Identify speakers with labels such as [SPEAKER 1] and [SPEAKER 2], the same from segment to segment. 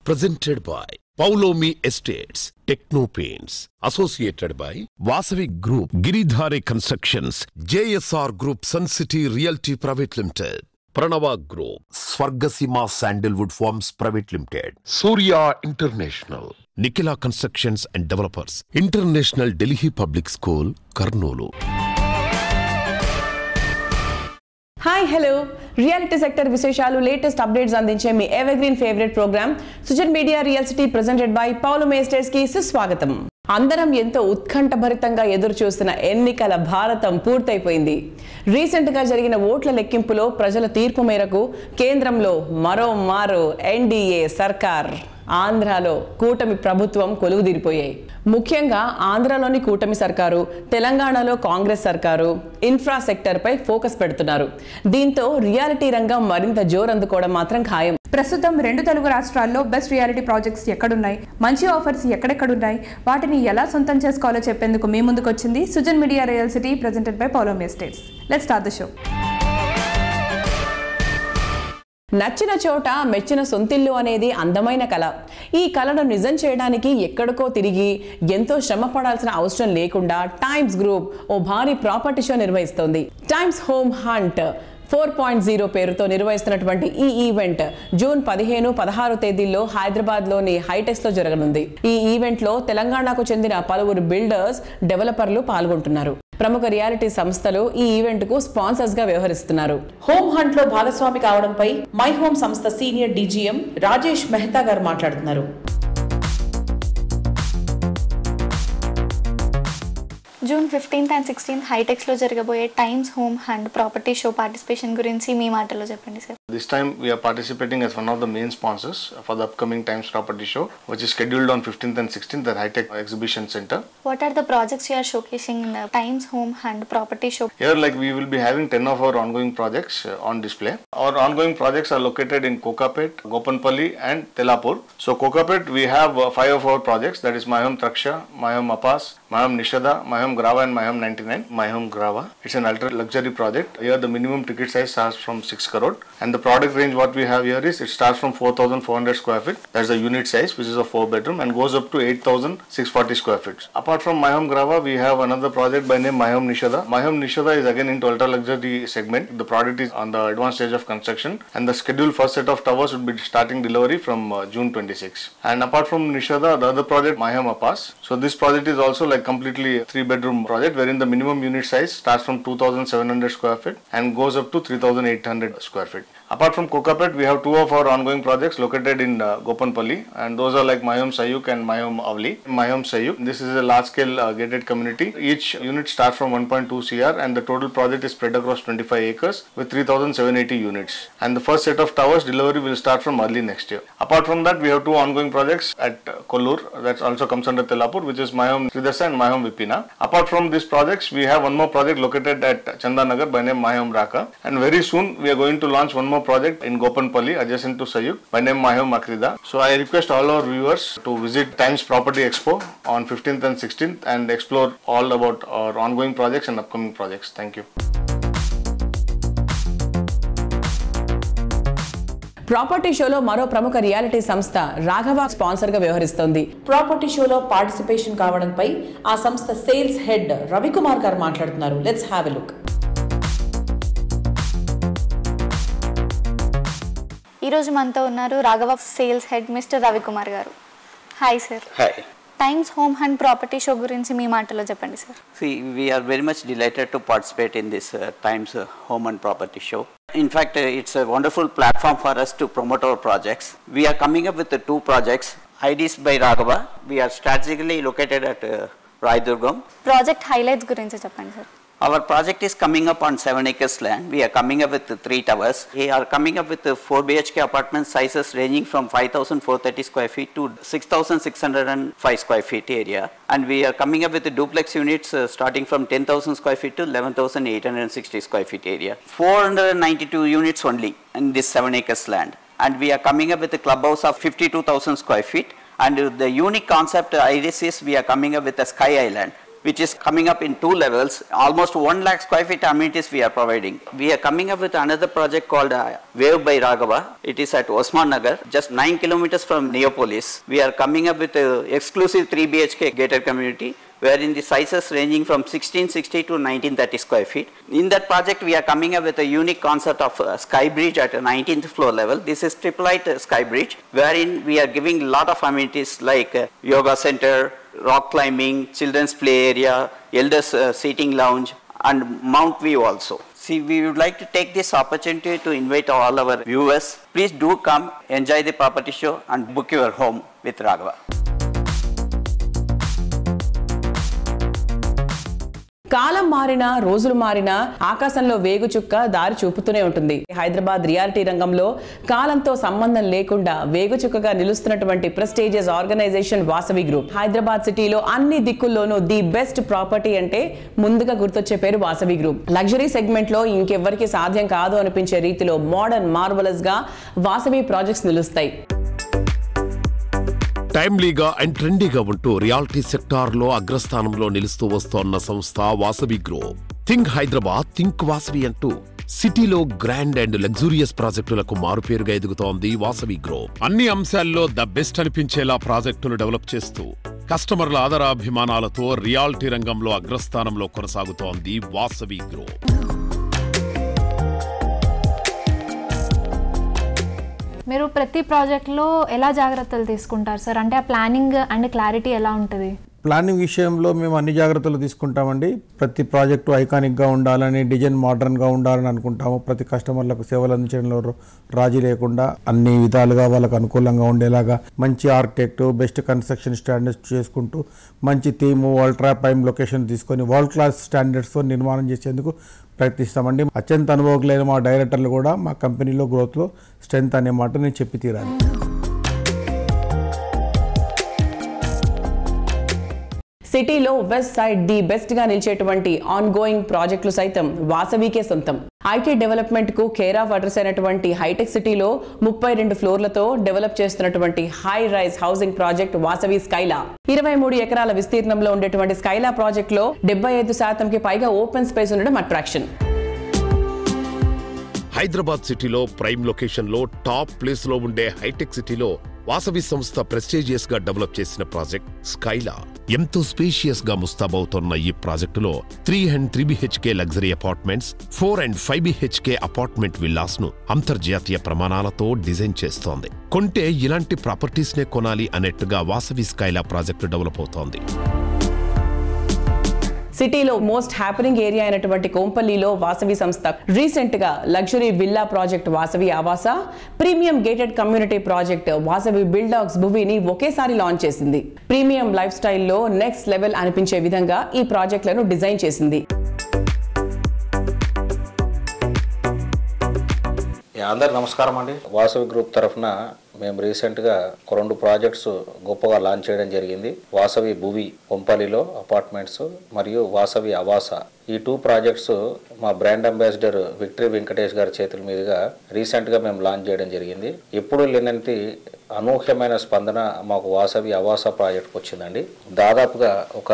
[SPEAKER 1] Presented by Paulomi Estates, Techno Paints, associated by Vasavi Group, Giridhare Constructions, JSR Group, Sun City Realty Private Limited, Pranava Group, Swargasima Sandalwood Farms Private Limited, Surya International, Nikila Constructions and Developers, International Delhi Public School, Karnoolu.
[SPEAKER 2] Hi hello reality sector విశేషాలు latest updates అందించే మీ evergreen favourite programme Sujan media real city presented by Paulomi estates కి సుస్వాగతం. అందరం ఎంతో ఉత్కంఠభరితంగా ఎదురు చూస్తున్న ఎన్నికల భారతం పూర్తయిపోయింది. రీసెంట్ గా జరిగిన ఓట్ల లెక్కింపులో ప్రజల తీర్పు మేరకు కేంద్రంలో మరోమారు ఎన్డీఏ సర్కార్, ఆంధ్రాలో కూటమి ప్రభుత్వం కొలువుదీరిపోయాయి. ముఖ్యంగా ఆంధ్రాలోని కూటమి సర్కారు, తెలంగాణలో కాంగ్రెస్ సర్కారు ఇన్ఫ్రా సెక్టర్ పై ఫోకస్ పెడుతున్నారు. దీంతో రియాలిటీ రంగం మరింత జోరందుకోవడం మాత్రం ఖాయం.
[SPEAKER 3] ప్రస్తుతం రెండు తెలుగు రాష్ట్రాల్లో బెస్ట్ రియాలిటీ ప్రాజెక్ట్స్ ఎక్కడున్నాయి, మంచి ఆఫర్స్ ఎక్కడెక్కడున్నాయి, వాటిని ఎలా సొంతం చేసుకోవాలో చెప్పేందుకు మీ ముందుకు వచ్చింది Sujan media real city presented by Paulomi estates. Let's start the show.
[SPEAKER 2] నచ్చిన చోట మెచ్చిన సొంతిల్లు అనేది అందమైన కళ. ఈ కళను నిజం చేయడానికి ఎక్కడికో తిరిగి ఎంతో శ్రమ పడాల్సిన అవసరం లేకుండా టైమ్స్ గ్రూప్ ఓ భారీ ప్రాపర్టీ షో నిర్వహిస్తోంది. టైమ్స్ హోమ్ హంట్ 4.0 పేరుతో నిర్వహిస్తున్నటువంటి ఈ ఈవెంట్ జూన్ 15-16 తేదీల్లో హైదరాబాద్లోని హైటెక్స్లో జరగనుంది. ఈ ఈవెంట్లో తెలంగాణకు చెందిన పలువురు బిల్డర్స్, డెవలపర్లు పాల్గొంటున్నారు. ప్రముఖ రియాలిటీ సంస్థలు ఈ ఈవెంట్ కు స్పాన్సర్స్ గా వ్యవహరిస్తున్నారు. హోమ్ హంట్ లో భాగస్వామి కావడంపై మై హోమ్ సంస్థ సీనియర్ డీజీఎం రాజేష్ మెహతా గారు మాట్లాడుతున్నారు.
[SPEAKER 4] జూన్ 15th and 16th హైటెక్స్లో జరగబోయే times home hunt property show participation గురించి మీ మాటలో చెప్పండి sir.
[SPEAKER 5] This time we are participating as one of the main sponsors for the upcoming Times Property Show, which is scheduled on 15th and 16th at High-Tech Exhibition Center.
[SPEAKER 4] What are the projects you are showcasing in the Times Home Hunt Property Show?
[SPEAKER 5] Here, we will be having 10 of our ongoing projects on display. Our ongoing projects are located in Kokapet, Gopanpalli and Telapur. So Kokapet, we have 5 of our projects, that is My Home Traksha, My Home Apas, My Home Nishada, My Home Grava and My Home 99. My Home Grava. It's an ultra luxury project. Here the minimum ticket size starts from 6 crore and the product range what we have here is it starts from 4,400 square feet. That's the unit size, which is a 4 bedroom and goes up to 8,640 square feet. Apart from My Home Grava, we have another project by name My Home Nishada. My Home Nishada is again into ultra luxury segment. The product is on the advanced stage of construction and the scheduled first set of towers would be starting delivery from June 26. And apart from Nishada, the other project My Home Apas. So this project is also completely 3 bedroom project wherein the minimum unit size starts from 2,700 square feet and goes up to 3,800 square feet. Apart from Kokapet, we have 2 of our ongoing projects located in Gopanpalli and those are My Home Sayuk and My Home Avli. My Home Sayuk, this is a large scale gated community. Each unit starts from 1.2 CR and the total project is spread across 25 acres with 3,780 units. And the first set of towers delivery will start from early next year. Apart from that, we have 2 ongoing projects at Kollur that also comes under Telapur, which is My Home Sridasa and My Home Vipina. Apart from these projects, we have one more project located at Chandanagar by name My Home Raka. And very soon we are going to launch one more project in Gopanpalli adjacent to Sayuk by name My Home Akrida. So I request all our viewers to visit Times Property Expo on 15th and 16th and explore all about our ongoing projects and upcoming projects. Thank you.
[SPEAKER 2] Property షోలో మరో ప్రముఖ reality సంస్థ Raghava sponsor గా వ్యవహరిస్తోంది. Property షోలో participation కావడంపై ఆ సంస్థ sales head Ravikumar గారు మాట్లాడుతున్నారు. Let's have a look.
[SPEAKER 4] ఈరోజు మనతో ఉన్నారు Raghava sales head mister Ravikumar గారు. Hi sir.
[SPEAKER 6] Hi.
[SPEAKER 4] Times home hunt property show గురించి మీ మాటలో చెప్పండి sir.
[SPEAKER 6] See, we are very much delighted to participate in this Times Home and Property Show. In fact, it's a wonderful platform for us to promote our projects. We are coming up with 2 projects. IDs by Raghava. We are strategically located at Raidurgam.
[SPEAKER 4] Project highlights గురించి చెప్పండి sir.
[SPEAKER 6] Our project is coming up on 7 acres land. We are coming up with 3 towers. We are coming up with 4 BHK apartment sizes ranging from 5,430 square feet to 6,605 square feet area. And we are coming up with the duplex units starting from 10,000 square feet to 11,860 square feet area. 492 units only in this 7 acres land. And we are coming up with a clubhouse of 52,000 square feet. And the unique concept IDC is we are coming up with a sky island, which is coming up in 2 levels. Almost 1 lakh square feet amenities we are providing. We are coming up with another project called Wave by Raghava. It is at Osman Nagar, just 9 kilometers from Neopolis. We are coming up with an exclusive 3 BHK gated community, wherein the sizes ranging from 1660 to 1930 square feet. In that project, we are coming up with a unique concept of Sky Bridge at a 19th floor level. This is triple height Sky Bridge, wherein we are giving a lot of amenities like yoga center, rock climbing, children's play area, elders seating lounge, and Mount View also. See, we would like to take this opportunity to invite all our viewers. Please do come, enjoy the property show, and book your home with Raghava.
[SPEAKER 2] కాలం మారినా రోజులు మారినా ఆకాశంలో వేగు చుక్క దారి చూపుతూనే ఉంటుంది. Hyderabad reality రంగంలో కాలంతో సంబంధం లేకుండా వేగు చుక్కగా నిలుస్తున్నటువంటి prestigious organisation Vasavi group. Hyderabad సిటీలో అన్ని దిక్కుల్లోనూ ది బెస్ట్ ప్రాపర్టీ అంటే ముందుగా గుర్తొచ్చే పేరు వాసవి గ్రూప్. లగ్జరీ సెగ్మెంట్ లో ఇంకెవ్వరికి సాధ్యం కాదు అనిపించే రీతిలో మోడర్న్ మార్వలస్ గా వాసవి ప్రాజెక్ట్స్ నిలుస్తాయి.
[SPEAKER 1] టైమ్లీగా అండ్ ట్రెండీగా ఉంటూ రియాలిటీ సెక్టార్ లో అగ్రస్థానంలో నిలుస్తూ వస్తోన్న సంస్థ Vasavi group. Think Hyderabad, think Vasavi అంటూ సిటీలో గ్రాండ్ అండ్ లగ్జూరియస్ ప్రాజెక్టులకు మారుపేరుగా ఎదుగుతోంది వాసవి గ్రూప్. అన్ని అంశాల్లో ద బెస్ట్ అనిపించేలా ప్రాజెక్టులు డెవలప్ చేస్తూ కస్టమర్ల ఆదరాభిమానాలతో రియాలిటీ రంగంలో అగ్రస్థానంలో కొనసాగుతోంది వాసవి గ్రూప్.
[SPEAKER 7] మీరు ప్రతి ప్రాజెక్ట్లో ఎలా జాగ్రత్తలు తీసుకుంటారు సార్? అంటే ఆ ప్లానింగ్ అండ్ క్లారిటీ ఎలా ఉంటుంది?
[SPEAKER 8] ప్లానింగ్ విషయంలో మేము అన్ని జాగ్రత్తలు తీసుకుంటామండి. ప్రతి ప్రాజెక్టు ఐకానిక్గా ఉండాలని, డిజైన్ మోడర్న్గా ఉండాలని అనుకుంటాము. ప్రతి కస్టమర్లకు సేవలు అందించడంలో రాజీ లేకుండా అన్ని విధాలుగా వాళ్ళకు అనుకూలంగా ఉండేలాగా మంచి ఆర్కిటెక్ట్, బెస్ట్ కన్స్ట్రక్షన్ స్టాండర్డ్స్ చేసుకుంటూ మంచి థీము, అల్ట్రా ప్రైమ్ లొకేషన్ తీసుకొని వరల్డ్ క్లాస్ స్టాండర్డ్స్తో నిర్మాణం చేసేందుకు ప్రయత్నిస్తామండి. అత్యంత అనుభవజ్ఞులైన మా డైరెక్టర్లు కూడా మా కంపెనీలో గ్రోత్లో స్ట్రెంత్ అనే మాట నేను చెప్పి తీరాలి.
[SPEAKER 2] సిటీలో వెస్ట్ సైడ్ ది బెస్ట్ గా నిలిచేటువంటి ఆన్ గోయింగ్ ప్రాజెక్టులు సైతం వాసవికే సొంతం. ఐటీ డెవలప్మెంట్ కు కేర్ ఆఫ్ అడ్రస్ అయినటువంటి హైటెక్ సిటీలో 32 ఫ్లోర్లతో డెవలప్ చేస్తున్నటువంటి high rise housing project Vasavi Skyla. 23 ఎకరాల విస్తీర్ణంలో ఉండేటువంటి స్కైలా ప్రాజెక్ట్ లో 75% పైగా ఓపెన్ స్పేస్ ఉండడం అట్రాక్షన్.
[SPEAKER 1] హైదరాబాద్ సిటీలో ప్రైమ్ లొకేషన్ లో టాప్ ప్లేస్ లో ఉండే హైటెక్ సిటీలో వాసవి సంస్థ ప్రెస్టీజియస్ గా డెవలప్ చేసిన ప్రాజెక్ట్ స్కైలా. ఎంతో స్పేషియస్ గా ముస్తాబవుతున్న ఈ ప్రాజెక్టులో 3 and 3 BHK luxury apartments, 4 and 5 BHK apartment villas ను అంతర్జాతీయ ప్రమాణాలతో డిజైన్ చేస్తోంది. కొంటే ఇలాంటి ప్రాపర్టీస్ నే కొనాలి అన్నట్టుగా వాసవి స్కైలా ప్రాజెక్టు డెవలప్ అవుతోంది.
[SPEAKER 2] సిటీలో మోస్ట్ హ్యాపెనింగ్ ఏరియా అయినటువంటి కోంపల్లిలో వాసవి సంస్థ రీసెంట్ గా luxury villa project Vasavi Avasa, premium gated community project Vasavi బిల్డాక్స్ భువిని ఒకేసారి లాంచ్ చేసింది. ప్రీమియం లైఫ్ స్టైల్లో నెక్స్ట్ లెవెల్ అనిపించే విధంగా ఈ ప్రాజెక్టులను డిజైన్ చేసింది.
[SPEAKER 9] అందరికి నమస్కారం అండి. వాసవి గ్రూప్ తరఫున మేము రీసెంట్గా 2 ప్రాజెక్ట్స్ గొప్పగా లాంచ్ చేయడం జరిగింది. వాసవి భువి కొంపల్లిలో అపార్ట్మెంట్స్ మరియు వాసవి ఆవాస. ఈ 2 ప్రాజెక్ట్స్ మా బ్రాండ్ అంబాసిడర్ విక్టరీ వెంకటేష్ గారి చేతుల మీదుగా రీసెంట్గా మేము లాంచ్ చేయడం జరిగింది. ఎప్పుడు లేనంత అనూహ్యమైన స్పందన మాకు వాసవి ఆవాస ప్రాజెక్ట్కి వచ్చిందండి. దాదాపుగా ఒక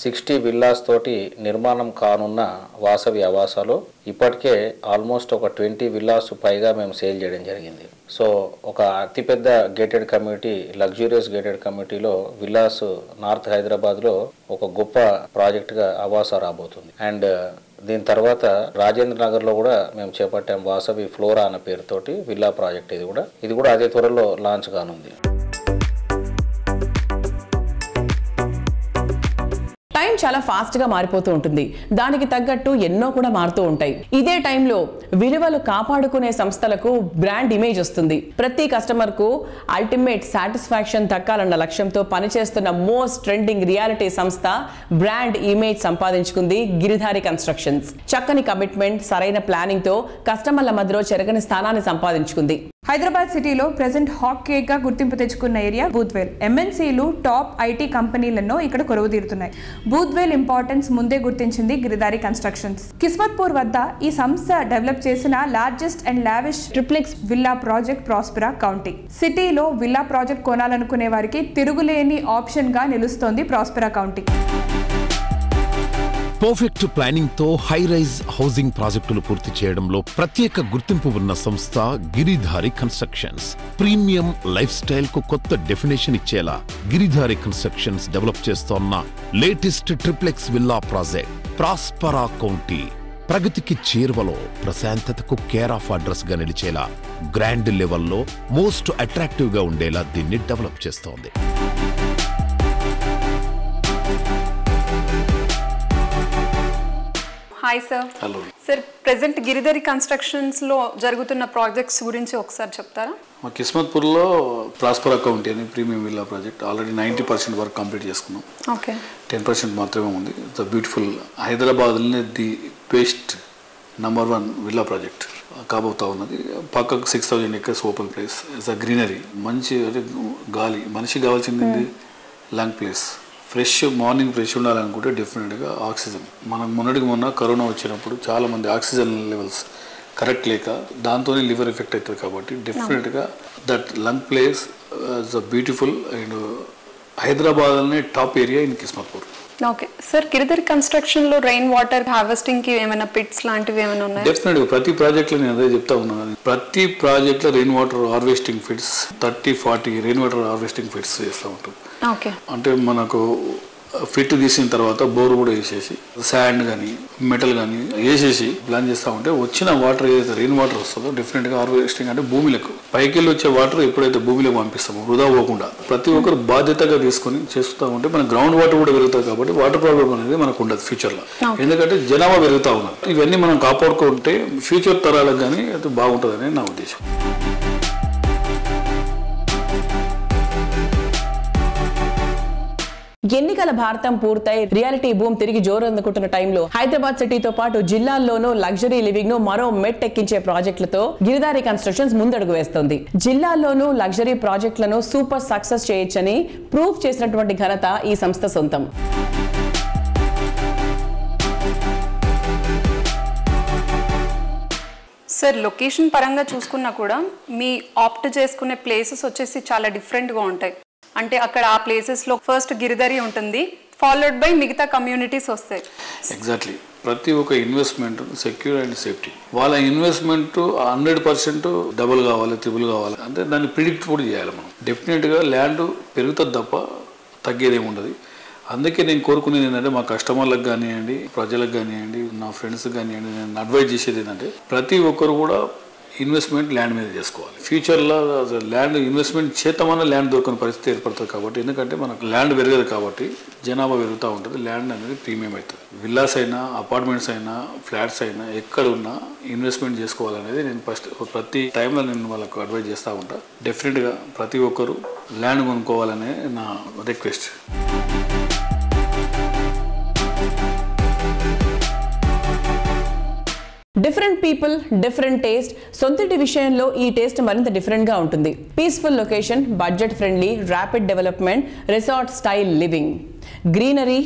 [SPEAKER 9] 60 విల్లాస్ తోటి నిర్మాణం కానున్న వాసవి ఆవాసలో ఇప్పటికే ఆల్మోస్ట్ ఒక 20 విల్లాస్ పైగా మేము సేల్ చేయడం జరిగింది. సో ఒక అతిపెద్ద గేటెడ్ కమ్యూనిటీ, లగ్జూరియస్ గేటెడ్ కమ్యూనిటీలో విల్లాస్ నార్త్ హైదరాబాద్లో ఒక గొప్ప ప్రాజెక్ట్గా ఆవాస రాబోతుంది. అండ్ దీని తర్వాత రాజేంద్ర నగర్లో కూడా మేము చేపట్టాం వాసవి ఫ్లోరా అన్న పేరుతోటి విల్లా ప్రాజెక్ట్. ఇది కూడా అదే త్వరలో లాంచ్ కానుంది.
[SPEAKER 2] టైం చాలా ఫాస్ట్ గా మారిపోతూ ఉంటుంది. దానికి తగ్గట్టు ఎన్నో కూడా మారుతూ ఉంటాయి. ఇదే టైంలో విలువలు కాపాడుకునే సంస్థలకు బ్రాండ్ ఇమేజ్ వస్తుంది. ప్రతి కస్టమర్ కు అల్టిమేట్ సాటిస్ఫాక్షన్ దక్కాలన్న లక్ష్యంతో పనిచేస్తున్న మోస్ట్ ట్రెండింగ్ రియాలిటీ సంస్థ బ్రాండ్ ఇమేజ్ సంపాదించుకుంది గిరిధారి కన్స్ట్రక్షన్స్. చక్కని కమిట్మెంట్, సరైన ప్లానింగ్ తో కస్టమర్ల మధ్యలో చెరగని స్థానాన్ని సంపాదించుకుంది.
[SPEAKER 3] హైదరాబాద్ సిటీలో ప్రెజెంట్ హాట్ కేక్ గా గుర్తింపు తెచ్చుకున్న ఏరియా బూత్వేల్. ఎంఎన్సీలు, టాప్ ఐటీ కంపెనీలను ఇక్కడ కొలువుదీరుతున్నాయి. బూత్వేల్ ఇంపార్టెన్స్ ముందే గుర్తించింది గిరిధారి కన్స్ట్రక్షన్స్. కిస్మత్పూర్ వద్ద ఈ సంస్థ డెవలప్ చేసిన largest and lavish triplex villa project Prospera county. సిటీలో విల్లా ప్రాజెక్ట్ కొనాలనుకునే వారికి తిరుగులేని ఆప్షన్ గా నిలుస్తోంది ప్రాస్పెరా కౌంటీ.
[SPEAKER 1] పర్ఫెక్ట్ ప్లానింగ్ తో హై రైజ్ హౌసింగ్ ప్రాజెక్టులు పూర్తి చేయడంలో ప్రత్యేక గుర్తింపు ఉన్న సంస్థ Giridhari constructions. Premium life style కు కొత్త డెఫినేషన్ ఇచ్చేలా గిరిధారి కన్స్ట్రక్షన్స్ డెవలప్ చేస్తోన్న latest triplex villa project ప్రాస్పరా county ప్రగతికి చేరువలో ప్రశాంతతకు కేర్ ఆఫ్ అడ్రస్ గా నిలిచేలా గ్రాండ్ లెవెల్లో మోస్ట్ అట్రాక్టివ్ గా ఉండేలా దీన్ని డెవలప్ చేస్తోంది.
[SPEAKER 10] Hi sir. Hello sir. Present Giridhari కన్స్ట్రక్షన్స్లో జరుగుతున్న ప్రాజెక్ట్స్ గురించి ఒకసారి చెప్తారా?
[SPEAKER 11] మా కిస్మత్పూర్లో ప్రాస్పరా కౌంటీ అని premium villa project already 90% work complete చేసుకున్నాం.
[SPEAKER 10] ఓకే.
[SPEAKER 11] 10% మాత్రమే ఉంది. It's beautiful. హైదరాబాద్లోనే the best number 1 villa project కాబోతా ఉన్నది. పక్కకు 6000 acres open place. It's a greenery. మంచి గాలి. మనిషి కావాల్సింది lung place. Fresh morning fresh ఉండాలనుకుంటే డెఫినెట్గా ఆక్సిజన్. మనకు మొన్న కరోనా వచ్చినప్పుడు చాలామంది ఆక్సిజన్ లెవెల్స్ కరెక్ట్ లేక దాంతోనే లివర్ ఎఫెక్ట్ అవుతుంది. కాబట్టి డెఫినెట్గా that lung place is a beautiful and హైదరాబాద్లోనే top area in Kismatpur.
[SPEAKER 10] Okay sir. Giridhari కన్స్ట్రక్షన్లో రెయిన్ వాటర్ హార్వెస్టింగ్కి ఏమైనా పిట్స్ లాంటివి ఏమైనా ఉన్నాయి?
[SPEAKER 11] డెఫినెట్గా ప్రతి ప్రాజెక్ట్లో నేను అదే చెప్తా ఉన్నాను. ప్రతి ప్రాజెక్ట్లో rain water harvesting fits 30-40 rain water harvesting fits చేస్తూ ఉంటాం.
[SPEAKER 10] ఓకే.
[SPEAKER 11] అంటే మనకు ఫిట్ తీసిన తర్వాత బోర్ కూడా వేసేసి శాండ్ కానీ మెటల్ కానీ వేసేసి ప్లాన్ చేస్తూ ఉంటే వచ్చిన వాటర్ ఏదైతే రెయిన్ వాటర్ వస్తుందో డెఫినెట్గా హార్వెస్టింగ్ అంటే భూమిలకు పైకి వెళ్ళి వచ్చే వాటర్ ఎప్పుడైతే భూమిలోకి పంపిస్తామో వృధా పోకుండా ప్రతి ఒక్కరు బాధ్యతగా తీసుకొని చేస్తూ ఉంటే మన గ్రౌండ్ వాటర్ కూడా పెరుగుతుంది. కాబట్టి వాటర్ ప్రాబ్లం అనేది మనకు ఉండదు ఫ్యూచర్లో. ఎందుకంటే జనాభా పెరుగుతూ ఉన్నారు. ఇవన్నీ మనం కాపాడుకుంటే ఫ్యూచర్ తరాలకు కానీ అది బాగుంటుందని నా ఉద్దేశం.
[SPEAKER 2] ఎన్నికల భారతం పూర్తయి రియాలిటీ బూమ్ తిరిగి జోరందుకుంటున్న టైంలో హైదరాబాద్ సిటీతో పాటు జిల్లాల్లోనూ లగ్జరీ లివింగ్ ను మరో మెట్ ఎక్కించే ప్రాజెక్టులతో గిరిధారి కన్స్ట్రక్షన్స్ ముందడుగు వేస్తోంది. జిల్లాల్లోనూ లగ్జరీ ప్రాజెక్టులను సూపర్ సక్సెస్ చేయొచ్చని ప్రూవ్ చేసినటువంటి ఘనత ఈ సంస్థ సొంతం.
[SPEAKER 10] సార్, లొకేషన్ పరంగా చూసుకున్నా కూడా మీ ఆప్ట్ చేసుకునే ప్లేసెస్ వచ్చేసి చాలా డిఫరెంట్గా ఉంటాయి. అంటే అక్కడ ఆ ప్లేసెస్లో ఫస్ట్ గిరిధారి ఉంటుంది, ఫాలోడ్ బై మిగతా కమ్యూనిటీస్ వస్తాయి.
[SPEAKER 11] ఎగ్జాక్ట్లీ. ప్రతి ఒక్క ఇన్వెస్ట్మెంట్ సెక్యూర్ అండ్ సేఫ్టీ. వాళ్ళ ఇన్వెస్ట్మెంట్ 100% డబుల్ కావాలి, ట్రిపుల్ కావాలి అంటే దాన్ని ప్రిడిక్ట్ కూడా చేయాలి మనం. డెఫినెట్గా ల్యాండ్ పెరుగుతుంది తప్ప తగ్గేదేమి ఉండదు. అందుకే నేను కోరుకునేది ఏంటంటే మా కస్టమర్లకు కానివ్వండి, ప్రజలకు కానివ్వండి, నా ఫ్రెండ్స్కి కానివ్వండి, నేను అడ్వైజ్ చేసేది ఏంటంటే ప్రతి ఒక్కరు కూడా ఇన్వెస్ట్మెంట్ ల్యాండ్ మీద చేసుకోవాలి. ఫ్యూచర్లో ల్యాండ్ ఇన్వెస్ట్మెంట్ చేతమన్న ల్యాండ్ దొరకని పరిస్థితి ఏర్పడుతుంది. కాబట్టి ఎందుకంటే మనకు ల్యాండ్ పెరగదు కాబట్టి జనాభా పెరుగుతూ ఉంటుంది. ల్యాండ్ అనేది ప్రీమియం అవుతుంది. విల్లాస్ అయినా, అపార్ట్మెంట్స్ అయినా, ఫ్లాట్స్ అయినా ఎక్కడ ఉన్నా ఇన్వెస్ట్మెంట్ చేసుకోవాలనేది నేను ఫస్ట్ ప్రతి టైంలో నేను వాళ్ళకు అడ్వైజ్ చేస్తూ ఉంటాను. డెఫినెట్గా ప్రతి ఒక్కరు ల్యాండ్ కొనుక్కోవాలనే నా request.
[SPEAKER 2] Different people, different taste. సొంతటి విషయంలో ఈ టేస్ట్ మరింత డిఫరెంట్ గా ఉంటుంది. Peaceful location, budget friendly, rapid development, resort style living, greenery,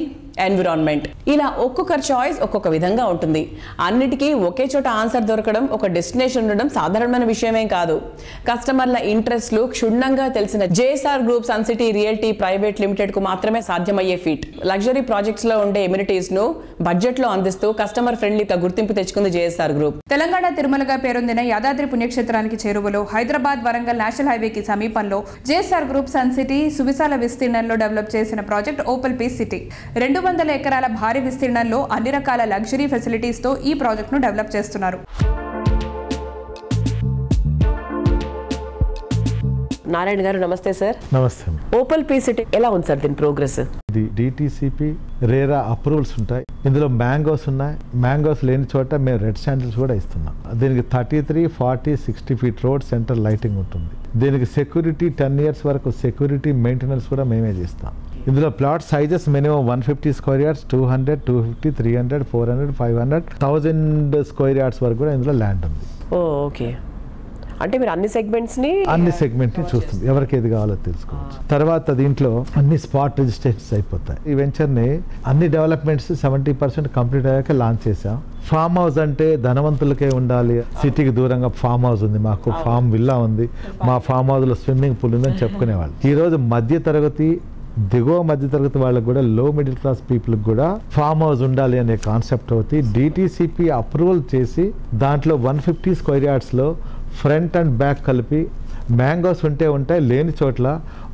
[SPEAKER 2] environment, ఇలా ఒక్కొక్కరి చాయిస్ ఒక్కొక్క విధంగా ఉంటుంది. అన్నిటికీ ఒకే చోట ఆన్సర్ దొరకడం, ఒక డెస్టినేషన్ ఉండడం సాధారణమైన విషయమేం కాదు. కస్టమర్ల ఇంట్రెస్ట్లు క్షుణ్ణంగా తెలిసిన JSR group sun city realty private limited కు మాత్రమే సాధ్యమయ్యే ఫీట్. లగ్జరీ ప్రాజెక్ట్స్ లో ఉండే ఎమ్యూనిటీస్ ను బడ్జెట్ లో అందిస్తూ కస్టమర్ ఫ్రెండ్లీగా గుర్తింపు తెచ్చుకుంది జేఎస్ఆర్ గ్రూప్.
[SPEAKER 3] తెలంగాణ తిరుమలగా పేరొందిన యాదాద్రి పుణ్యక్షేత్రానికి చేరువలో హైదరాబాద్ వరంగల్ నేషనల్ హైవేకి సమీపంలో జేఎస్ఆర్ గ్రూప్ సన్ సిటీ సువిశాల విస్తీర్ణంలో డెవలప్ చేసిన ప్రాజెక్ట్ ఓపెల్ పీస్ సిటీ. 200 ఎకరాల భారీ విస్తీర్ణంలో అన్ని రకాల లగ్జరీ ఫెసిలిటీస్ తో ఈ ప్రాజెక్ట్ ను డెవలప్ చేస్తున్నారు.
[SPEAKER 2] నారాయణ గారు నమస్తే సార్.
[SPEAKER 12] నమస్తే.
[SPEAKER 2] ఓపెల్ పీ సిటీ ఎలా ఉంది సార్ దీని ప్రోగ్రెస్?
[SPEAKER 12] ఇది డిటిసిపి రేరా అప్రూవల్స్ ఉంటాయి. ఇందులో మ్యాంగోస్ ఉన్నాయి. మ్యాంగోస్ లేని చోట మేము రెడ్ శాండిల్స్ కూడా ఇస్తున్నాం. దీనికి 33, 40, 60 ఫీట్ రోడ్ సెంటర్ లైటింగ్ ఉంటుంది. దీనికి సెక్యూరిటీ 10 years వరకు సెక్యూరిటీ మెయింటెనెన్స్ కూడా మేమే చేస్తాం. ఇందులో plot sizes minimum 150 square yards, 200, 250, 300, 400, 500, 1000 square yards వరకు కూడా ఇందులో ల్యాండ్ ఉంది.
[SPEAKER 2] ఓకే. అంటే మీరు అన్ని సెగ్మెంట్స్ ని
[SPEAKER 12] చూస్తాం, ఎవరికి ఏది కావాలో తెలుసుకోవచ్చు. తర్వాత దీంట్లో అన్ని స్పాట్ రిజిస్ట్రేషన్స్ అయిపోతాయి. ఈ వెంచర్ని అన్ని డెవలప్మెంట్స్ 70% కంప్లీట్ అయ్యాక లాంచ్ చేసాం. ఫామ్ హౌస్ అంటే ధనవంతులకే ఉండాలి. సిటీకి దూరంగా ఫామ్ హౌస్ ఉంది, మాకు ఫామ్ విల్లా ఉంది, మా ఫామ్ హౌస్ లో స్విమ్మింగ్ పూల్ ఉందని చెప్పుకునేవాళ్ళు. ఈ రోజు మధ్య తరగతి దిగువ మధ్యతరగతి వాళ్ళకి కూడా, లో మిడిల్ క్లాస్ పీపుల్కి కూడా ఫామ్ హౌస్ ఉండాలి అనే కాన్సెప్ట్ అవుతుంది. డిటిసిపి అప్రూవల్ చేసి దాంట్లో 150 స్క్వేర్ యార్డ్స్లో ఫ్రంట్ అండ్ బ్యాక్ కలిపి మ్యాంగోస్ ఉంటాయి, లేని చోట్ల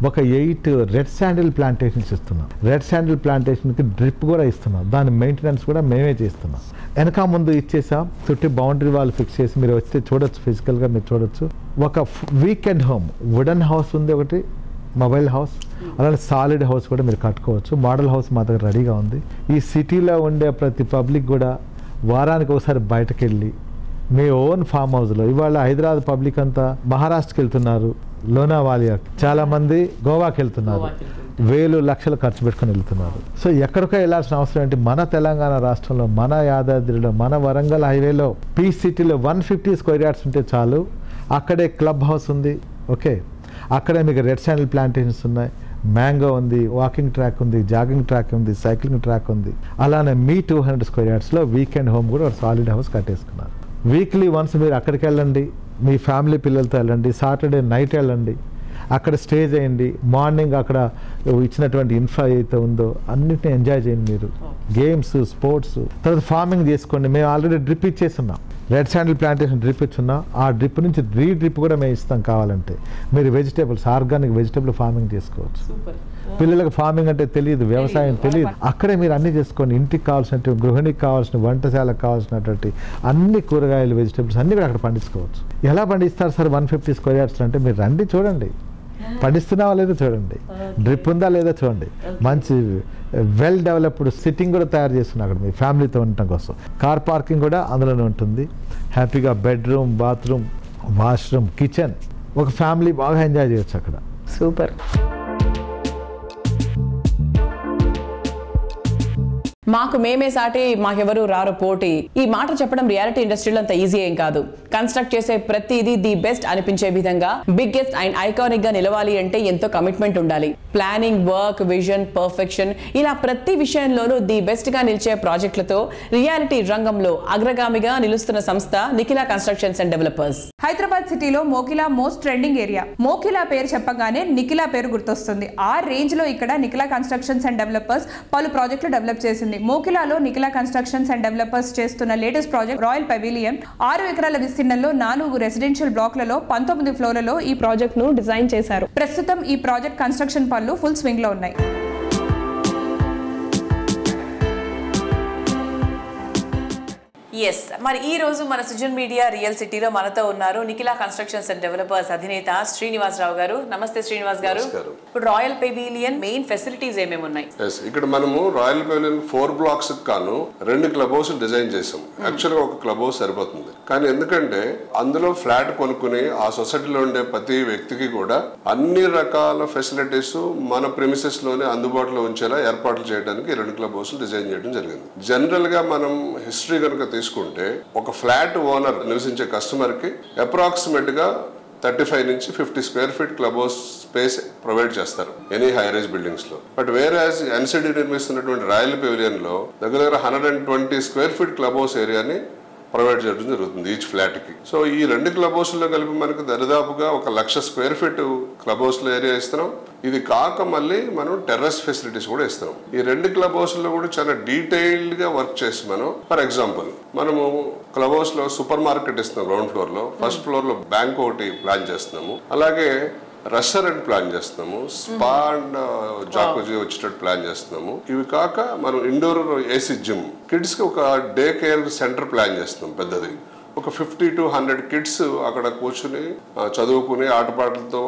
[SPEAKER 12] ఒక 8 రెడ్ శాండిల్ ప్లాంటేషన్స్ ఇస్తున్నాం. రెడ్ శాండిల్ ప్లాంటేషన్కి డ్రిప్ కూడా ఇస్తున్నాం. దాని మెయింటెనెన్స్ కూడా మేమే చేస్తున్నాం. వెనక ముందు ఇచ్చేసాం, చుట్టూ బౌండరీ వాల్ ఫిక్స్ చేసి మీరు వస్తే చూడొచ్చు, ఫిజికల్గా మీరు చూడొచ్చు. ఒక వీకెండ్ హోమ్, వుడెన్ హౌస్ ఉంది ఒకటి, మొబైల్ హౌస్, అలానే సాలిడ్ హౌస్ కూడా మీరు కట్టుకోవచ్చు. మోడల్ హౌస్ మా దగ్గర రెడీగా ఉంది. ఈ సిటీలో ఉండే ప్రతి పబ్లిక్ కూడా వారానికి ఒకసారి బయటకు వెళ్ళి మీ ఓన్ ఫామ్ హౌస్లో, ఇవాళ హైదరాబాద్ పబ్లిక్ అంతా మహారాష్ట్రకి వెళ్తున్నారు, లోనావాలియా, చాలామంది గోవాకి వెళ్తున్నారు, వేలు లక్షలు ఖర్చు పెట్టుకుని వెళ్తున్నారు. సో ఎక్కడికో వెళ్ళాల్సిన అవసరం ఏంటి? మన తెలంగాణ రాష్ట్రంలో, మన యాదాద్రిలో, మన వరంగల్ హైవేలో, పీస్ సిటీలో 150 స్క్వేర్ యార్డ్స్ ఉంటే చాలు. అక్కడే క్లబ్ హౌస్ ఉంది, ఓకే, అక్కడే మీకు రెడ్ శాండిల్ ప్లాంటేషన్స్ ఉన్నాయి, మ్యాంగో ఉంది, వాకింగ్ ట్రాక్ ఉంది, జాగింగ్ ట్రాక్ ఉంది, సైక్లింగ్ ట్రాక్ ఉంది. అలానే మీ 200 స్క్వేర్ యార్డ్స్లో వీకెండ్ హోమ్ కూడా ఒక సాలిడ్ హౌస్ కట్టేసుకున్నారు. వీక్లీ వన్స్ మీరు అక్కడికి వెళ్ళండి, మీ ఫ్యామిలీ పిల్లలతో వెళ్ళండి, సాటర్డే నైట్ వెళ్ళండి, అక్కడ స్టే చేయండి. మార్నింగ్ అక్కడ ఇచ్చినటువంటి ఇన్ఫ్రా అయితే ఉందో అన్నిటిని ఎంజాయ్ చేయండి. మీరు గేమ్స్, స్పోర్ట్స్, తర్వాత ఫార్మింగ్ చేసుకోండి. మేము ఆల్రెడీ డ్రిప్ ఇచ్చేస్తున్నాం, రెడ్ శాండిల్ ప్లాంటేషన్ డ్రిప్ ఇచ్చున్నాం. ఆ డ్రిప్ నుంచి డ్రిప్ కూడా మేము ఇస్తాం. కావాలంటే మీరు వెజిటేబుల్స్, ఆర్గానిక్ వెజిటేబుల్ ఫార్మింగ్ చేసుకోవచ్చు. పిల్లలకు ఫార్మింగ్ అంటే తెలియదు, వ్యవసాయం తెలియదు, అక్కడే మీరు అన్ని చేసుకోండి. ఇంటికి కావాల్సినటువంటి, గృహిణికి కావాల్సిన, వంటశాలకు కావాల్సినటువంటి అన్ని కూరగాయలు, వెజిటేబుల్స్ అన్ని కూడా అక్కడ పండించుకోవచ్చు. ఎలా పండిస్తారు సార్ 150 స్క్వేర్ యార్డ్స్ అంటే? మీరు రండి, చూడండి, పండిస్తున్నావా లేదో చూడండి, డ్రిప్ ఉందా లేదా చూడండి. మంచి వెల్ డెవలప్డ్ సిట్టింగ్ కూడా తయారు చేస్తున్నాం అక్కడ మీ ఫ్యామిలీతో ఉండటం కోసం. కార్ పార్కింగ్ కూడా అందులోనే ఉంటుంది. హ్యాపీగా బెడ్రూమ్, బాత్రూమ్, వాష్రూమ్, కిచెన్, ఒక ఫ్యామిలీ బాగా ఎంజాయ్ చేయొచ్చు అక్కడ.
[SPEAKER 2] సూపర్. మాకు మేమే సాటి, మాకెవరు రారు పోటీ, ఈ మాట చెప్పడం రియాలిటీ ఇండస్ట్రీలో అంత ఈజీ ఏం కాదు. కన్స్ట్రక్ట్ చేసే ప్రతిదీ ది బెస్ట్ అనిపించే విధంగా, బిగ్గెస్ట్ అండ్ ఐకానిక్ గా నిలవాలి అంటే ఎంతో కమిట్మెంట్ ఉండాలి. ప్లానింగ్, వర్క్, విజన్, పర్ఫెక్షన్, ఇలా ప్రతి విషయంలోనూ ది బెస్ట్ గా నిలిచే ప్రాజెక్టులతో రియాలిటీ రంగంలో అగ్రగామిగా నిలుస్తున్న సంస్థ Nikhila constructions and developers.
[SPEAKER 3] Hyderabad సిటీలో Mokila most trending area. Mokila పేరు చెప్పగానే నిఖిలా పేరు గుర్తొస్తుంది. ఆ రేంజ్ లో ఇక్కడ నిఖిలా కన్స్ట్రక్షన్స్ అండ్ డెవలపర్స్ పలు ప్రాజెక్టులు డెవలప్ చేసింది. మోకిలాలో నిఖిలా కన్స్ట్రక్షన్స్ అండ్ డెవలపర్స్ చేస్తున్న లేటెస్ట్ ప్రాజెక్ట్ రాయల్ పెవిలియన్. 6 ఎకరాల విస్తీర్ణంలో 4 రెసిడెన్షియల్ బ్లాక్లలో 19 ఫ్లోర్లలో ఈ ప్రాజెక్ట్ ను డిజైన్ చేశారు. ప్రస్తుతం ఈ ప్రాజెక్ట్ కన్స్ట్రక్షన్ పనులు ఫుల్ స్వింగ్ లో ఉన్నాయి.
[SPEAKER 2] ఎస్, మరి ఈ రోజు మన సుజన్ మీడియా రియల్ సిటీలో మనతో ఉన్నారు నిఖిలా కన్స్ట్రక్షన్స్ అండ్ డెవలపర్స్ అధినేత శ్రీనివాసరావు గారు. నమస్తే శ్రీనివాస్ గారు. ఇప్పుడు రాయల్ పెవిలియన్ మెయిన్ ఫెసిలిటీస్ ఏమేమి ఉన్నాయి?
[SPEAKER 13] ఇక్కడ మనము రాయల్ పెవిలియన్ 4 బ్లాక్స్ కాను 2 క్లబ్ హౌస్ డిజైన్ చేసాం. యాక్చువల్గా ఒక క్లబ్ హౌస్ సరిపోతుంది, కానీ ఎందుకంటే అందులో ఫ్లాట్ కొనుక్కుని ఆ సొసైటీలో ఉండే ప్రతి వ్యక్తికి కూడా అన్ని రకాల ఫెసిలిటీస్ మన ప్రెమిసెస్ లోనే అందుబాటులో ఉంచేలా ఏర్పాట్లు చేయడానికి 2 క్లబ్ హౌస్ డిజైన్ చేయడం జరిగింది. జనరల్ గా మనం హిస్టరీ కనుక తీసుకుంటే ఒక ఫ్లాట్ ఓనర్ నివసించే కస్టమర్ కి అప్రాక్సిమేట్ గా 35 నుంచి 50 square feet club house space provide చేస్తారు ఎనీ హై రైజ్ బిల్డింగ్స్ లో. But whereas NCD నిర్మిస్తున్నటువంటి royal pavilion లో దగ్గర 120 స్క్వేర్ ఫీట్ క్లబ్ హౌస్ ఏరియాని ప్రొవైడ్ చేయడం జరుగుతుంది ఈచ్ ఫ్లాట్ కి. సో ఈ 2 క్లబ్ హౌస్ లో కలిపి మనకు దరిదాపుగా 1,00,000 స్క్వేర్ ఫీట్ క్లబ్ హౌస్ లో ఏరియా ఇస్తున్నాం. ఇది కాక మళ్ళీ మనం టెర్రస్ ఫెసిలిటీస్ కూడా ఇస్తాం. ఈ 2 క్లబ్ హౌస్ లో కూడా చాలా డీటెయిల్డ్ గా వర్క్ చేసి మనం, ఫర్ ఎగ్జాంపుల్ మనము క్లబ్ హౌస్ లో సూపర్ మార్కెట్ ఇస్తున్నాం గ్రౌండ్ ఫ్లోర్ లో, ఫస్ట్ ఫ్లోర్ లో బ్యాంక్ ఒకటి ప్లాన్ చేస్తున్నాము, అలాగే రెస్టారెంట్ ప్లాన్ చేస్తున్నాము, స్పా అండ్ జాకుజీ వచ్చేటట్టు ప్లాన్ చేస్తున్నాము. ఇవి కాక మనం ఇండోర్ ఏసీ జిమ్, కిడ్స్ కి ఒక డే కేర్ సెంటర్ ప్లాన్ చేస్తున్నాం పెద్దది. ఒక 50 to 100 కిడ్స్ అక్కడ కూర్చుని చదువుకుని ఆటపాటలతో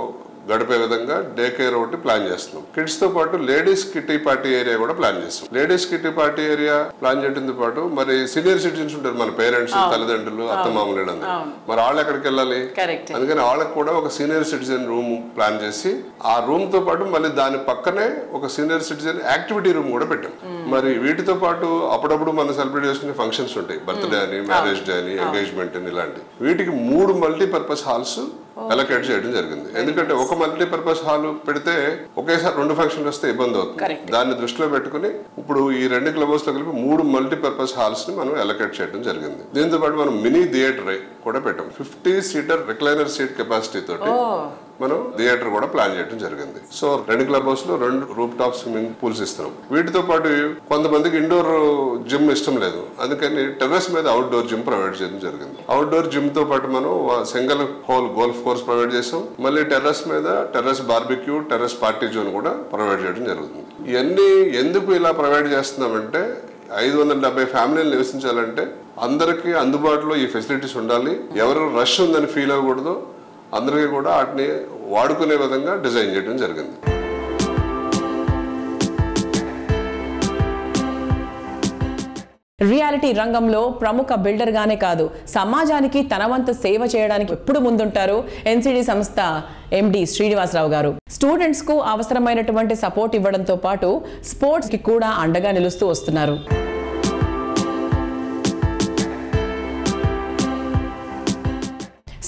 [SPEAKER 13] గడిపే విధంగా డే కేర్ ఒకటి ప్లాన్ చేస్తున్నాం. కిడ్స్ తో పాటు లేడీస్ కిటీ పార్టీ ఏరియా కూడా ప్లాన్ చేస్తాం. Ladies kitty party area plan చేయడంతో పాటు మరి సీనియర్ సిటిజన్స్ ఉంటారు, మన పేరెంట్స్, తల్లిదండ్రులు, అత్తమామలు, మరి వాళ్ళు ఎక్కడికి వెళ్ళాలి, అందుకని వాళ్ళకి కూడా ఒక సీనియర్ సిటిజన్ రూమ్ ప్లాన్ చేసి ఆ రూమ్ తో పాటు మళ్ళీ దాని పక్కనే ఒక సీనియర్ సిటిజన్ యాక్టివిటీ రూమ్ కూడా పెట్టాం. మరి వీటితో పాటు అప్పుడప్పుడు మనం సెలబ్రేట్ చేసుకునే ఫంక్షన్స్ ఉంటాయి, బర్త్డే అని, మ్యారేజ్ డే అని, ఎంగేజ్మెంట్ అని, ఇలాంటి వీటికి 3 మల్టీపర్పస్ హాల్స్ అలొకేట్ చేయడం జరిగింది. ఎందుకంటే ఒక మల్టీపర్పస్ హాల్ పెడితే ఒకేసారి 2 ఫంక్షన్లు వస్తే ఇబ్బంది అవుతుంది. దాన్ని దృష్టిలో పెట్టుకుని ఇప్పుడు ఈ 2 క్లబ్ హౌస్ లో కలిపి 3 మల్టీపర్పస్ హాల్స్ ని మనం అలొకేట్ చేయడం జరిగింది. దీంతో పాటు మనం మినీ థియేటర్ కూడా పెట్టాం. 50 సీటర్ రిక్లైనర్ సీట్ కెపాసిటీ తోటి మనం థియేటర్ కూడా ప్లాన్ చేయడం జరిగింది. సో 2 క్లబ్ హౌస్ లో 2 రూఫ్ టాప్ స్విమ్మింగ్ పూల్స్ ఇస్తున్నాం. వీటితో పాటు కొంతమందికి ఇండోర్ జిమ్ ఇష్టం లేదు, అందుకని టెర్రస్ మీద అవుట్డోర్ జిమ్ ప్రొవైడ్ చేయడం జరిగింది. అవుట్డోర్ జిమ్ తో పాటు మనం single whole golf course provide చేసాం. మళ్ళీ టెర్రస్ మీద terrace barbecue, terrace party zone కూడా ప్రొవైడ్ చేయడం జరుగుతుంది. ఇవన్నీ ఎందుకు ఇలా ప్రొవైడ్ చేస్తున్నామంటే 570 ఫ్యామిలీలు నివసించాలంటే అందరికీ అందుబాటులో ఈ ఫెసిలిటీస్ ఉండాలి. ఎవరు రష్ ఉందని ఫీల్ అవ్వకూడదు, అందరికీ కూడా వాటిని వాడుకునే విధంగా డిజైన్ చేయడం జరిగింది.
[SPEAKER 2] రియాలిటీ రంగంలో ప్రముఖ బిల్డర్ గానే కాదు, సమాజానికి తన వంతు సేవ చేయడానికి ఎప్పుడు ముందుంటారు ఎన్సిడి సంస్థ ఎండి శ్రీనివాసరావు గారు. స్టూడెంట్స్ కు అవసరమైనటువంటి సపోర్ట్ ఇవ్వడంతో పాటు స్పోర్ట్స్ కి కూడా అండగా నిలుస్తూ వస్తున్నారు.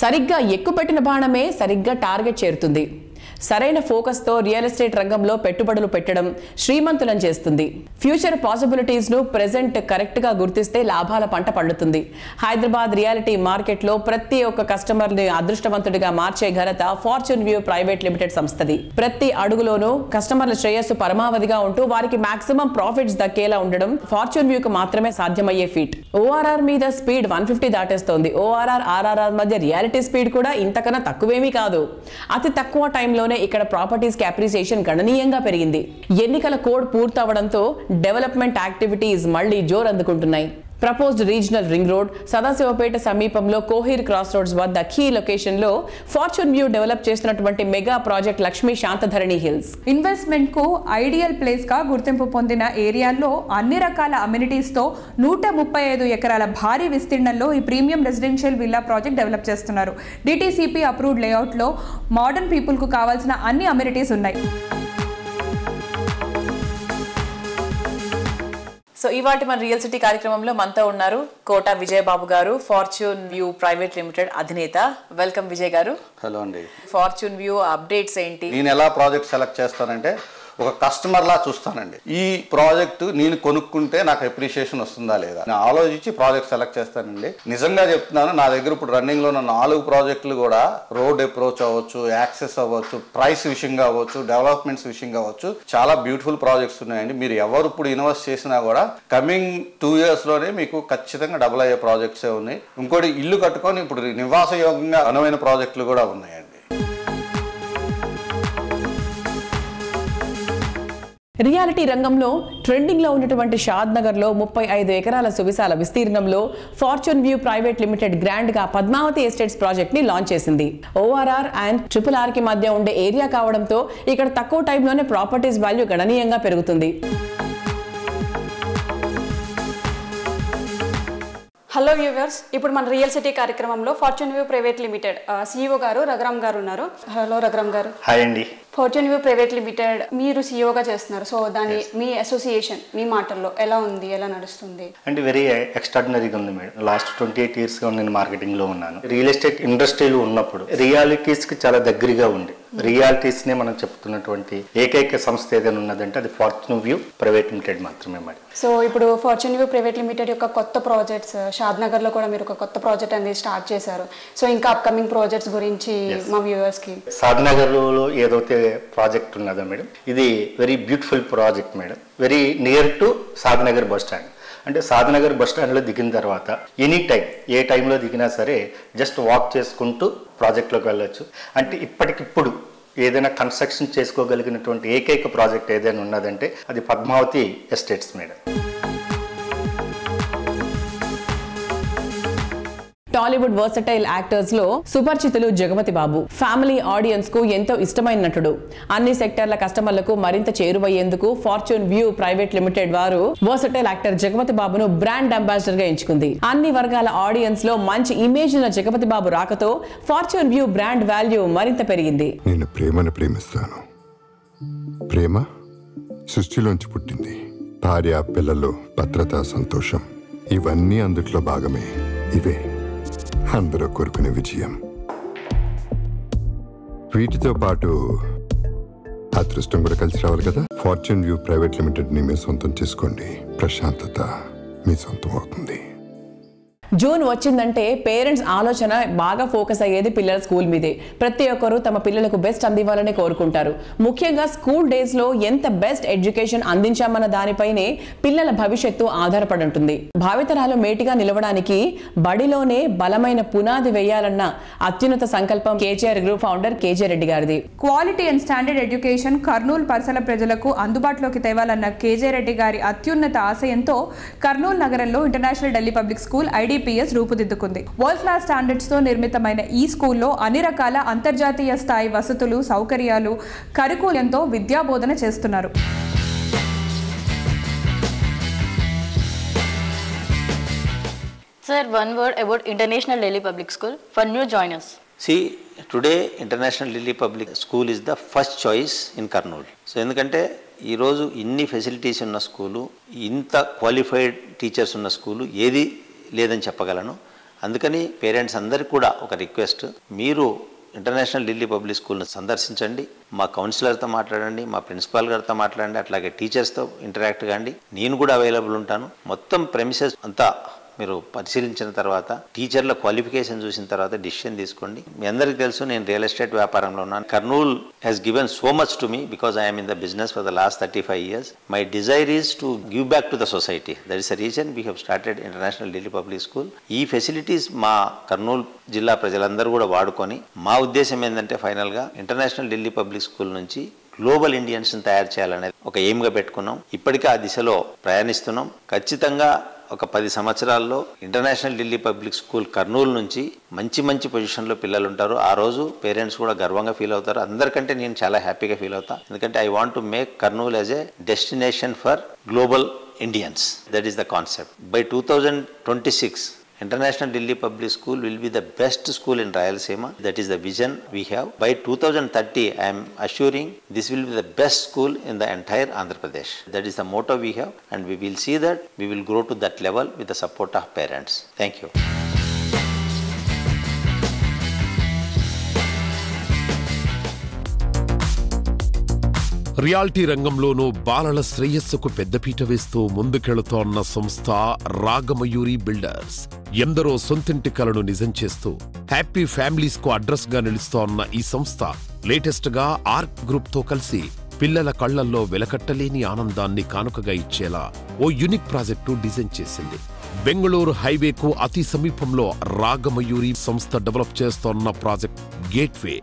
[SPEAKER 2] సరిగ్గా ఎక్కుపెట్టిన బాణమే సరిగ్గా టార్గెట్ చేరుతుంది. సరైన ఫోకస్తో రియల్ ఎస్టేట్ రంగంలో పెట్టుబడులు పెట్టడం శ్రీమంతులను చేస్తుంది. ఫ్యూచర్ పాసిబిలిటీస్ ను ప్రెజెంట్ కరెక్ట్ గా గుర్తిస్తే లాభాల పంట పండుతుంది. హైదరాబాద్ రియాలిటీ మార్కెట్ లో ప్రతి ఒక్క కస్టమర్ ని అదృష్టవంతుడిగా మార్చే ఘనత ఫార్చ్యూన్ వ్యూ ప్రైవేట్ లిమిటెడ్ సంస్థది. ప్రతి అడుగులోనూ కస్టమర్ల శ్రేయస్సు పరమావధిగా ఉంటూ వారికి మాక్సిమం ప్రాఫిట్స్ దక్కేలా ఉండడం ఫార్చ్యూన్ వ్యూ కు మాత్రమే సాధ్యమయ్యే ఫీట్. ఓఆర్ఆర్ మీద స్పీడ్ 150 దాటేస్తోంది. ఓఆర్ఆర్ ఆర్ఆర్ఆర్ మధ్య రియాలిటీ స్పీడ్ కూడా ఇంతకన్నా తక్కువేమీ కాదు. అతి తక్కువ టైంలో ఇక్కడ ప్రాపర్టీస్ కి అప్రిసియేషన్ గణనీయంగా పెరిగింది. ఎన్నికల కోడ్ పూర్తవడంతో డెవలప్మెంట్ యాక్టివిటీస్ మళ్లీ జోరు అందుకుంటున్నాయి. Proposed regional ring road, Sadashivpet సమీపంలో కోహీర్ క్రాస్ రోడ్స్ వద్ద కీ లొకేషన్ లో ఫార్చ్యూన్ వ్యూ డెవలప్ చేస్తున్నటువంటి mega project Lakshmi Shanthadharani hills
[SPEAKER 3] investment కు ఐడియల్ ప్లేస్ గా గుర్తింపు పొందిన ఏరియాల్లో అన్ని రకాల అమ్యూనిటీస్ తో 135 ఎకరాల భారీ విస్తీర్ణంలో ఈ premium residential villa project develop చేస్తున్నారు. డిటిసిపి అప్రూవ్డ్ లేఅవుట్ లో మోడర్న్ పీపుల్ కు కావాల్సిన అన్ని అమ్యూనిటీస్ ఉన్నాయి.
[SPEAKER 2] సో ఇవాటి మన రియల్ సిటీ కార్యక్రమంలో మనతో ఉన్నారు కోట విజయబాబు గారు, ఫార్చ్యూన్ వ్యూ ప్రైవేట్ లిమిటెడ్ అధినేత. వెల్కమ్ విజయ్ గారు.
[SPEAKER 14] హలో అండి.
[SPEAKER 2] ఫార్చ్యూన్ వ్యూ అప్డేట్స్ ఏంటి?
[SPEAKER 14] నేను ఎలా ప్రాజెక్ట్ సెలెక్ట్ చేస్తానంటే ఒక కస్టమర్లా చూస్తానండి. ఈ ప్రాజెక్టు నేను కొనుక్కుంటే నాకు అప్రిషియేషన్ వస్తుందా లేదా నేను ఆలోచించి ప్రాజెక్ట్ సెలెక్ట్ చేస్తానండి. నిజంగా చెప్తున్నాను, నా దగ్గర ఇప్పుడు రన్నింగ్లో ఉన్న 4 ప్రాజెక్టులు కూడా రోడ్ అప్రోచ్ అవ్వచ్చు, యాక్సెస్ అవ్వచ్చు, ప్రైస్ విషయంగా అవ్వచ్చు, డెవలప్మెంట్స్ విషయంగా అవ్వచ్చు, చాలా బ్యూటిఫుల్ ప్రాజెక్ట్స్ ఉన్నాయండి. మీరు ఎవరు ఇప్పుడు ఇన్వెస్ట్ చేసినా కూడా కమింగ్ 2 yearsలోనే మీకు ఖచ్చితంగా డబుల్ అయ్యే ప్రాజెక్ట్సే ఉన్నాయి. ఇంకోటి ఇల్లు కట్టుకొని ఇప్పుడు నివాసయోగంగా అనువైన ప్రాజెక్టులు కూడా ఉన్నాయండి.
[SPEAKER 2] రియాలిటీ రంగంలో ట్రెండింగ్ లో ఉన్నటువంటి షాద్ నగర్ లో 35 ఎకరాల సువిశాల విస్తీర్ణంలో fortune view private limited grand గా పద్మావతి ఎస్టేట్స్ ప్రాజెక్ట్ ని లాంచ్ చేసింది. ఓఆర్ఆర్ అండ్ RRR కి మధ్య ఉండే ఏరియా కావడంతో ఇక్కడ తక్కువ టైంలోనే ప్రాపర్టీస్ వాల్యూ గణనీయంగా పెరుగుతుంది.
[SPEAKER 15] హలో వ్యూవర్స్, ఇప్పుడు మన రియల్ సిటీ కార్యక్రమంలో fortune view private limited CEO గారు రఘురామ్ గారు ఉన్నారు. హలో రఘురామ్ గారు.
[SPEAKER 16] హాయ్ అండి.
[SPEAKER 15] ఫార్చ్యూన్ వ్యూ ప్రైవేట్ లిమిటెడ్ మీరు సిఇఓగా చేస్తున్నారు. సో దాని మీ అసోసియేషన్ మీ మాటల్లో ఎలా ఉంది, ఎలా నడుస్తుంది?
[SPEAKER 16] అంటే వెరీ ఎక్స్ట్రాడినరీగా ఉంది మేడం. లాస్ట్ 28 yearsగా నేను మార్కెటింగ్లో ఉన్నాను. రియల్ ఎస్టేట్ ఇండస్ట్రీలో ఉన్నప్పుడు రియాలిటీస్కి చాలా దగ్గరగా ఉంది. రియాలిటీస్నే మనం చెప్తున్నటువంటి ఏకైక సంస్థ ఏదైనా ఉన్నదంటే అది ఫార్చ్యూన్ వ్యూ ప్రైవేట్ లిమిటెడ్ మాత్రమే మేడం.
[SPEAKER 15] సో ఇప్పుడు ఫార్చ్యూన్ వ్యూ ప్రైవేట్ లిమిటెడ్ యొక్క కొత్త ప్రాజెక్ట్స్ షాద్ నగర్లో కూడా మీరు ఒక కొత్త ప్రాజెక్ట్ అనేది స్టార్ట్ చేశారు. సో ఇంకా అప్కమింగ్ ప్రాజెక్ట్స్ గురించి మా వ్యూవర్స్కి.
[SPEAKER 16] షాద్ నగర్లో ఏదైతే ప్రాజెక్ట్ ఉన్నదో మేడం, ఇది very beautiful project madam. Very near to Shad Nagar bus stand. అంటే షాద్ నగర్ బస్ స్టాండ్లో దిగిన తర్వాత ఎనీ టైం ఏ టైంలో దిగినా సరే జస్ట్ వాక్ చేసుకుంటూ ప్రాజెక్ట్లోకి వెళ్ళొచ్చు. అంటే ఇప్పటికిప్పుడు ఏదైనా కన్స్ట్రక్షన్ చేసుకోగలిగినటువంటి ఏకైక ప్రాజెక్ట్ ఏదైనా ఉన్నదంటే అది Padmavathi estates madam.
[SPEAKER 2] Tollywood versatile actors లో సుపరిచితులు జగపతి బాబు. ఫ్యామిలీ ఆడియన్స్ కు ఎంతో ఇష్టమైన నటుడు. అన్ని సెక్టర్ల కస్టమర్లకు మరింత చేరువయ్యేందుకు ఫార్చ్యూన్ వ్యూ ప్రైవేట్ లిమిటెడ్ వారు వర్సటైల్ యాక్టర్ జగపతి బాబును బ్రాండ్ అంబాసిడర్ గా ఎంచుకుంది. అన్ని వర్గాల ఆడియన్స్ లో మంచి ఇమేజ్ ఉన్న జగపతి బాబు రాకతో ఫార్చ్యూన్ వ్యూ బ్రాండ్ వాల్యూ మరింత పెరిగింది.
[SPEAKER 17] నేను ప్రేమను ప్రేమిస్తాను. ప్రేమ సృష్టిలోంచి పుట్టింది. భార్య, పిల్లలు, భద్రత, సంతోషం ఇవన్నీ అందుట్లో భాగమే. ఇవే అందరూ కోరుకునే విజయం. వీటితో పాటు అదృష్టం కూడా కలిసి రావాలి కదా. ఫార్చ్యూన్ వ్యూ ప్రైవేట్ లిమిటెడ్ ని మీ సొంతం చేసుకోండి. ప్రశాంతత మీ సొంతం అవుతుంది.
[SPEAKER 2] జూన్ వచ్చిందంటే పేరెంట్స్ ఆలోచన బాగా ఫోకస్ అయ్యేది పిల్లల స్కూల్ మీదే. ప్రతి ఒక్కరూ తమ పిల్లలకు బెస్ట్ అందివ్వాలని కోరుకుంటారు. ముఖ్యంగా స్కూల్ డేస్ లో ఎంత బెస్ట్ ఎడ్యుకేషన్ అందించామన్న దానిపైనే పిల్లల భవిష్యత్తు ఆధారపడి ఉంటుంది. భావితరాలు మేటిగా నిలవడానికి బడిలోనే బలమైన పునాది వేయాలన్న అత్యున్నత సంకల్పం KGR group founder KJ Reddy గారిది.
[SPEAKER 3] Quality and standard education Kurnool పరిసర ప్రజలకు అందుబాటులోకి తేవాలన్న కేజే రెడ్డి గారి అత్యున్నత ఆశయంతో కర్నూలు నగరంలో international Delhi public school IDPS రూపుదిద్దుకుంది. వరల్డ్ క్లాస్ స్టాండర్డ్స్ తో నిర్మితమైన ఈ స్కూల్లో అన్ని రకాల అంతర్జాతీయ స్థాయి వసతులు, సౌకర్యాలు, కరికులంతో విద్యాబోధన చేస్తున్నారు.
[SPEAKER 18] Sir, one word about International Delhi Public School for new joiners.
[SPEAKER 6] See, today International Delhi Public School is the first choice in Karnool. So, ఎందుకంటే ఈరోజు ఇన్ని ఫెసిలిటీస్ ఉన్న స్కూలు, ఇంత క్వాలిఫైడ్ టీచర్స్ ఉన్న స్కూలు ఏది లేదని చెప్పగలను. అందుకని పేరెంట్స్ అందరికీ కూడా ఒక రిక్వెస్ట్, మీరు ఇంటర్నేషనల్ ఢిల్లీ పబ్లిక్ స్కూల్ని సందర్శించండి, మా కౌన్సిలర్తో మాట్లాడండి, మా ప్రిన్సిపాల్ గారితో మాట్లాడండి, అట్లాగే టీచర్స్తో ఇంటరాక్ట్ కాండి. నేను కూడా అవైలబుల్ ఉంటాను. మొత్తం ప్రెమిసెస్ అంతా మీరు పరిశీలించిన తర్వాత, టీచర్ల క్వాలిఫికేషన్ చూసిన తర్వాత డిసిషన్ తీసుకోండి. మీ అందరికీ తెలుసు నేను రియల్ ఎస్టేట్ వ్యాపారంలో ఉన్నాను. Kurnool has given so much to me because I'm in the business for the last 35 years. My Dzire is to give back to the society. That is the reason we have started international Delhi public school. ఈ facilities మా కర్నూలు జిల్లా ప్రజలందరూ కూడా వాడుకొని, మా ఉద్దేశం ఏంటంటే ఫైనల్గా ఇంటర్నేషనల్ ఢిల్లీ పబ్లిక్ స్కూల్ నుంచి గ్లోబల్ ఇండియన్స్ని తయారు చేయాలనేది ఒక ఎయిమ్గా పెట్టుకున్నాం. ఇప్పటికే ఆ దిశలో ప్రయాణిస్తున్నాం. ఖచ్చితంగా ఒక 10 సంవత్సరాల్లో international Delhi public school Kurnool నుంచి మంచి పొజిషన్లో పిల్లలు ఉంటారు. ఆ రోజు పేరెంట్స్ కూడా గర్వంగా ఫీల్ అవుతారు. అందరికంటే నేను చాలా హ్యాపీగా ఫీల్ అవుతాను. ఎందుకంటే I want to make Kurnool as a destination for global Indians. That is the concept. By 2026 International Delhi Public School will be the best school in Rayalaseema. That is the vision we have. By 2030, I am assuring this will be the best school in the entire Andhra Pradesh. That is the motto we have, and we will see that we will grow to that level with the support of parents. Thank you.
[SPEAKER 1] Reality రంగంలోనూ బాలల శ్రేయస్సుకు పెద్దపీట వేస్తూ ముందుకెళుతోన్న సంస్థ Ragamayuri builders. ఎందరో సొంతింటి కలను నిజం చేస్తూ హ్యాపీ ఫ్యామిలీస్ కు అడ్రస్ గా నిలుస్తోన్న ఈ సంస్థ లేటెస్ట్ గా ఆర్క్ గ్రూప్ తో కలిసి పిల్లల కళ్లల్లో వెలకట్టలేని ఆనందాన్ని కానుకగా ఇచ్చేలా ఓ యూనిక్ ప్రాజెక్టు డిజైన్ చేసింది. బెంగళూరు హైవేకు అతి సమీపంలో రాగమయూరి సంస్థ డెవలప్ చేస్తోన్న ప్రాజెక్ట్ గేట్వే.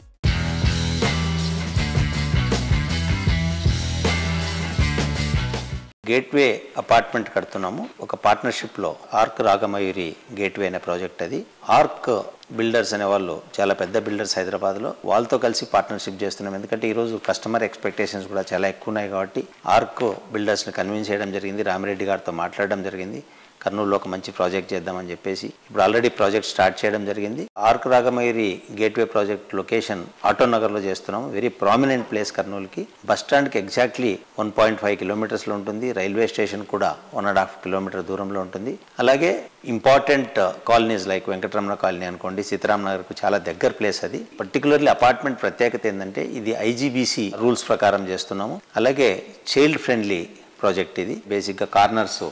[SPEAKER 6] గేట్వే అపార్ట్మెంట్ కడుతున్నాము. ఒక పార్ట్నర్షిప్లో ఆర్క్ రాగమయూరి గేట్వే అనే ప్రాజెక్ట్. అది ఆర్క్ బిల్డర్స్ అనే వాళ్ళు చాలా పెద్ద బిల్డర్స్ హైదరాబాద్లో, వాళ్ళతో కలిసి పార్ట్నర్షిప్ చేస్తున్నాం. ఎందుకంటే ఈరోజు కస్టమర్ ఎక్స్పెక్టేషన్స్ కూడా చాలా ఎక్కువ ఉన్నాయి కాబట్టి ఆర్క్ బిల్డర్స్ని కన్విన్స్ చేయడం జరిగింది. రామిరెడ్డి గారితో మాట్లాడడం జరిగింది. కర్నూలులో ఒక మంచి ప్రాజెక్ట్ చేద్దామని చెప్పేసి ఇప్పుడు ఆల్రెడీ ప్రాజెక్ట్ స్టార్ట్ చేయడం జరిగింది. Arc Ragamayuri gateway project location ఆటోనగర్లో చేస్తున్నాము. వెరీ ప్రామినెంట్ ప్లేస్ కర్నూలుకి. బస్ స్టాండ్కి ఎగ్జాక్ట్లీ 1.5 కిలోమీటర్స్లో ఉంటుంది. రైల్వే స్టేషన్ కూడా 1.5 కిలోమీటర్ దూరంలో ఉంటుంది. అలాగే important colonies like Venkataramana colony అనుకోండి, సీతారాం నగర్కు చాలా దగ్గర ప్లేస్ అది. పర్టికులర్లీ అపార్ట్మెంట్ ప్రత్యేకత ఏంటంటే ఇది IGBC రూల్స్ ప్రకారం చేస్తున్నాము. అలాగే చైల్డ్ ఫ్రెండ్లీ ప్రాజెక్ట్ ఇది. బేసిక్గా కార్నర్స్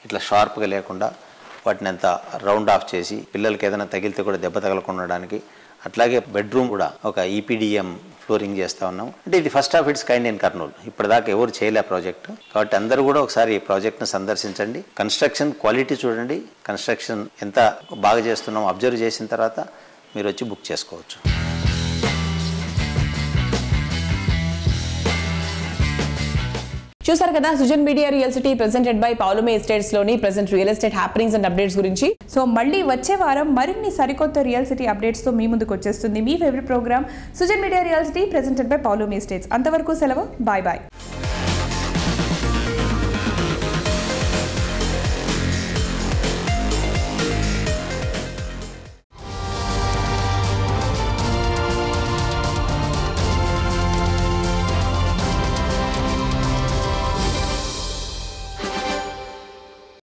[SPEAKER 6] ఇట్లా షార్ప్గా లేకుండా వాటిని అంతా రౌండ్ ఆఫ్ చేసి పిల్లలకి ఏదైనా తగిలితే కూడా దెబ్బ తగలకుండా ఉండడానికి. అట్లాగే బెడ్రూమ్ కూడా ఒక EPDM ఫ్లోరింగ్ చేస్తూ ఉన్నాం. అంటే ఇది first of it's kind in Kurnool. ఇప్పటిదాకా ఎవరు చేయలే ప్రాజెక్టు. కాబట్టి అందరూ కూడా ఒకసారి ఈ ప్రాజెక్ట్ను సందర్శించండి. కన్స్ట్రక్షన్ క్వాలిటీ చూడండి. కన్స్ట్రక్షన్ ఎంత బాగా చేస్తున్నామో అబ్జర్వ్ చేసిన తర్వాత మీరు వచ్చి బుక్ చేసుకోవచ్చు.
[SPEAKER 2] చూసారు కదా Sujan media real city presented by Paulomi estates లోని present real estate happenings and updates గురించి.
[SPEAKER 3] సో మళ్ళీ వచ్చే వారం మరిన్ని సరికొత్త రియల్ సిటీ అప్డేట్స్ తో మీ ముందుకు వచ్చేస్తుంది మీ favourite programme Sujan media real city presented by Paulomi estates. అంతవరకు సెలవు. Bye bye.